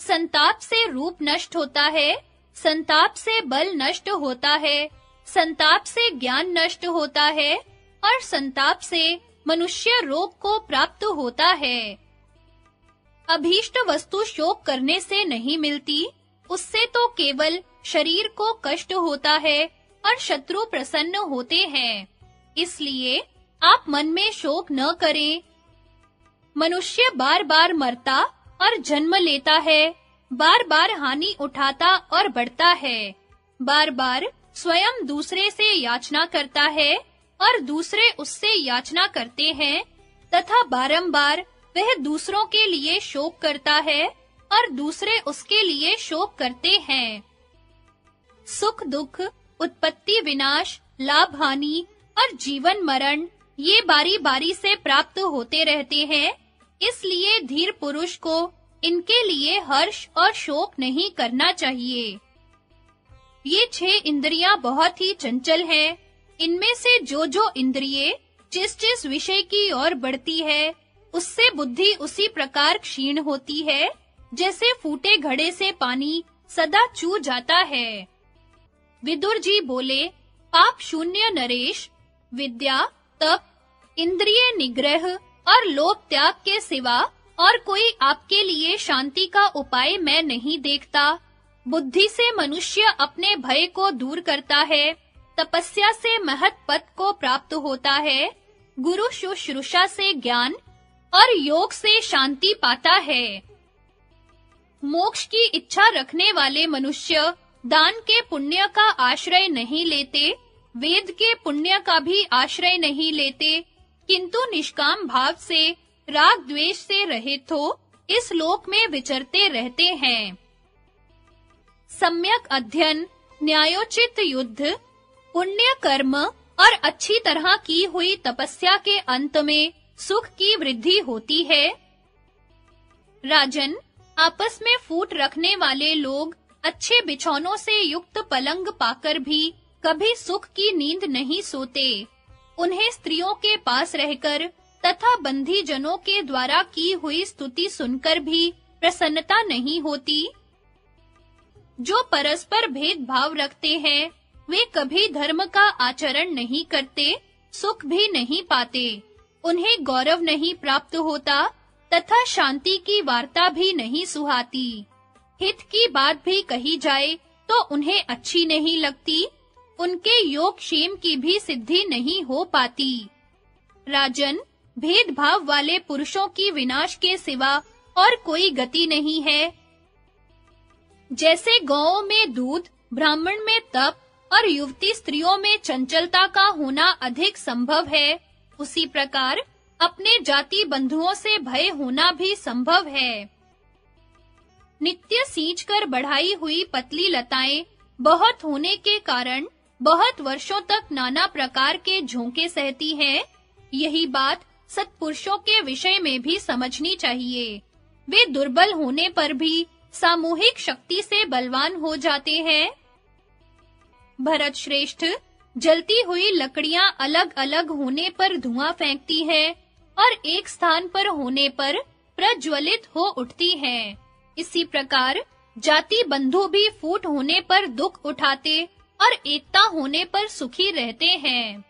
संताप से रूप नष्ट होता है, संताप से बल नष्ट होता है, संताप से ज्ञान नष्ट होता है और संताप से मनुष्य रोग को प्राप्त होता है। अभीष्ट वस्तु शोक करने से नहीं मिलती, उससे तो केवल शरीर को कष्ट होता है और शत्रु प्रसन्न होते हैं। इसलिए आप मन में शोक न करें। मनुष्य बार-बार मरता और जन्म लेता है, बार-बार हानि उठाता और बढ़ता है, बार-बार स्वयं दूसरे से याचना करता है और दूसरे उससे याचना करते हैं तथा बारंबार वह दूसरों के लिए शोक करता है और दूसरे उसके लिए शोक करते हैं। सुख दुख, उत्पत्ति विनाश, लाभ हानि और जीवन मरण ये बारी-बारी से प्राप्त होते रहते हैं, इसलिए धीर पुरुष को इनके लिए हर्ष और शोक नहीं करना चाहिए। ये 6 इंद्रियां बहुत ही चंचल हैं। इनमें से जो इंद्रिय जिस विषय की ओर बढ़ती है, उससे बुद्धि उसी प्रकार क्षीण होती है, जैसे फूटे घड़े से पानी सदा चू जाता है। विदुर जी बोले, पाप शून्य नरेश, विद्या, तप, इंद्रिय निग्रह और लोभ त्याग के सिवा और कोई आपके लिए शांति का उपाय मैं नहीं देखता। बुद्धि से मनुष्य अपने भय को दूर करता है, तपस्या से महत् पद को प्राप्त होता है, गुरु शुश्रूषा से ज्ञान और योग से शांति पाता है। मोक्ष की इच्छा रखने वाले मनुष्य दान के पुण्य का आश्रय नहीं लेते, वेद के पुण्य का भी आश्रय नहीं लेते, किंतु निष्काम भाव से राग द्वेष से रहित हो इस लोक में विचरते रहते हैं। सम्यक अध्ययन, न्यायोचित युद्ध, पुण्य कर्म और अच्छी तरह की हुई तपस्या के अंत में सुख की वृद्धि होती है। राजन, आपस में फूट रखने वाले लोग अच्छे बिछौनों से युक्त पलंग पाकर भी कभी सुख की नींद नहीं सोते। उन्हें स्त्रियों के पास रहकर तथा बंधी जनों के द्वारा की हुई स्तुति सुनकर भी प्रसन्नता नहीं होती। जो परस्पर भेदभाव रखते हैं, वे कभी धर्म का आचरण नहीं करते, सुख भी नहीं पाते। उन्हें गौरव नहीं प्राप्त होता तथा शांति की वार्ता भी नहीं सुहाती। हित की बात भी कही जाए तो उन्हें अच्छी नहीं लगती। उनके योग क्षेम की भी सिद्धि नहीं हो पाती। राजन, भेदभाव वाले पुरुषों की विनाश के सिवा और कोई गति नहीं है। जैसे गौओं में दूध, ब्राह्मण में तप और युवती स्त्रियों में चंचलता का होना अधिक संभव है, उसी प्रकार अपने जाति बंधुओं से भय होना भी संभव है। नित्य सींच कर बढ़ाई हुई पतली लताएं बहुत होने के कारण बहुत वर्षों तक नाना प्रकार के झोंके सहती हैं। यही बात सत्पुरुषों के विषय में भी समझनी चाहिए। वे दुर्बल होने पर भी सामूहिक शक्ति से बलवान हो जाते हैं। भरत श्रेष्ठ, जलती हुई लकड़ियां अलग-अलग होने पर धुआं फेंकती हैं और एक स्थान पर होने पर प्रज्वलित हो उठती हैं। इसी प्रकार जाति बंधु भी फूट होने पर दुख उठाते और एकता होने पर सुखी रहते हैं।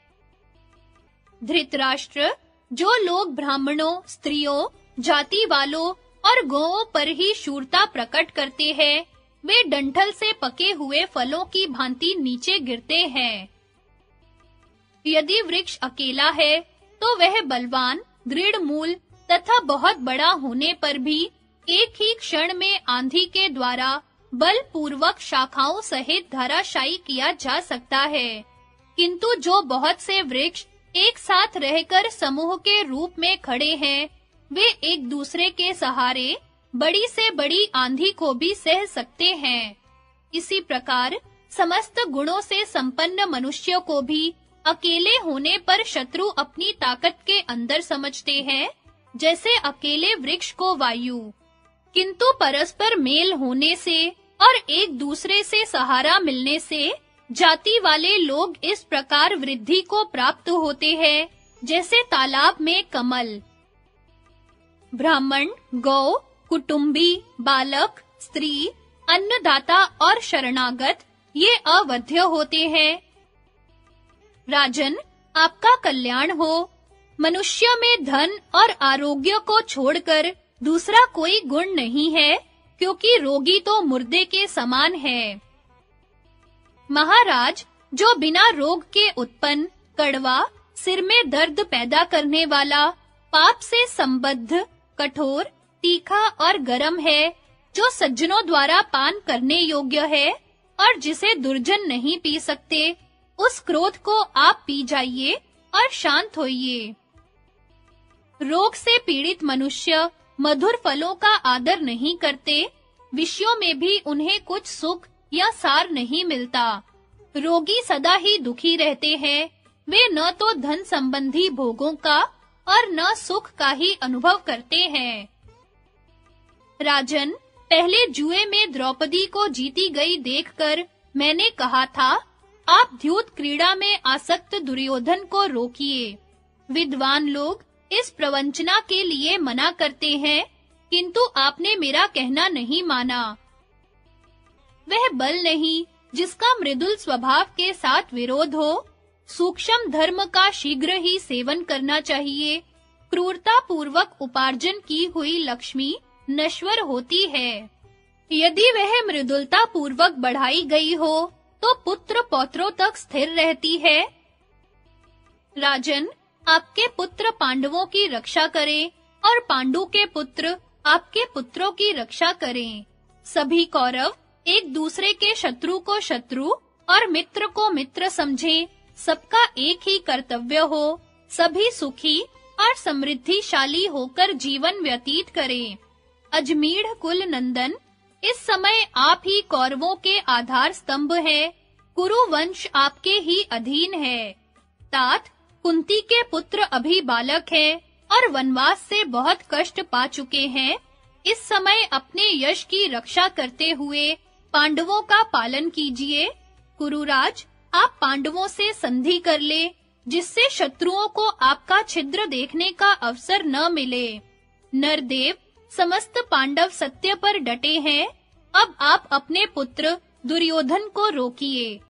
धृतराष्ट्र, जो लोग ब्राह्मणों, स्त्रियों, जाति वालों और गौओं पर ही शूरता प्रकट करते हैं, वे डंठल से पके हुए फलों की भांति नीचे गिरते हैं। यदि वृक्ष अकेला है तो वह बलवान, दृढ़ मूल तथा बहुत बड़ा होने पर भी एक ही क्षण में आंधी के द्वारा बलपूर्वक शाखाओं सहित धराशायी किया जा सकता है। किंतु जो बहुत से वृक्ष एक साथ रहकर समूह के रूप में खड़े हैं, वे एक दूसरे के सहारे बड़ी से बड़ी आंधी को भी सह सकते हैं। इसी प्रकार समस्त गुणों से संपन्न मनुष्य को भी अकेले होने पर शत्रु अपनी ताकत के अंदर समझते हैं, जैसे अकेले वृक्ष को वायु। किंतु परस्पर मेल होने से और एक दूसरे से सहारा मिलने से जाति वाले लोग इस प्रकार वृद्धि को प्राप्त होते हैं, जैसे तालाब में कमल। ब्राह्मण, गौ, कुटुंबी, बालक, स्त्री, अन्नदाता और शरणागत ये अवध्य होते हैं। राजन, आपका कल्याण हो। मनुष्य में धन और आरोग्य को छोड़कर दूसरा कोई गुण नहीं है, क्योंकि रोगी तो मुर्दे के समान है। महाराज, जो बिना रोग के उत्पन्न, कड़वा, सिर में दर्द पैदा करने वाला, पाप से संबद्ध, कठोर, तीखा और गरम है, जो सज्जनों द्वारा पान करने योग्य है और जिसे दुर्जन नहीं पी सकते, उस क्रोध को आप पी जाइए और शांत होइए। रोग से पीड़ित मनुष्य मधुर फलों का आदर नहीं करते, विषयों में भी उन्हें कुछ सुख या सार नहीं मिलता। रोगी सदा ही दुखी रहते हैं, वे न तो धन संबंधी भोगों का और न सुख का ही अनुभव करते हैं। राजन, पहले जुए में द्रौपदी को जीती गई देखकर मैंने कहा था, आप द्यूत क्रीड़ा में आसक्त दुर्योधन को रोकिए। विद्वान लोग इस प्रवंचना के लिए मना करते हैं, किंतु आपने मेरा कहना नहीं माना। वह बल नहीं जिसका मृदुल स्वभाव के साथ विरोध हो। सूक्ष्म धर्म का शीघ्र ही सेवन करना चाहिए। क्रूरता पूर्वक उपार्जन की हुई लक्ष्मी नश्वर होती है। यदि वह मृदुलता पूर्वक बढ़ाई गई हो, तो पुत्र पौत्रों तक स्थिर रहती है। राजन, आपके पुत्र पांडवों की रक्षा करें और पांडु के पुत्र आपके पुत्रों की रक्षा करें। सभी कौरव एक दूसरे के शत्रु को शत्रु और मित्र को मित्र समझें। सबका एक ही कर्तव्य हो। सभी सुखी और समृद्धिशाली होकर जीवन व्यतीत करें। अजमीढ़ कुल नंदन, इस समय आप ही कौरवों के आधार स्तंभ हैं। कुरु वंश आपके ही अधीन है। तात, कुंती के पुत्र अभी बालक हैं और वनवास से बहुत कष्ट पा चुके हैं। इस समय अपने यश की रक्षा करते हुए पांडवों का पालन कीजिए। कुरुराज, आप पांडवों से संधि कर ले, जिससे शत्रुओं को आपका छिद्र देखने का अवसर न मिले। नरदेव, समस्त पांडव सत्य पर डटे हैं। अब आप अपने पुत्र दुर्योधन को रोकिए।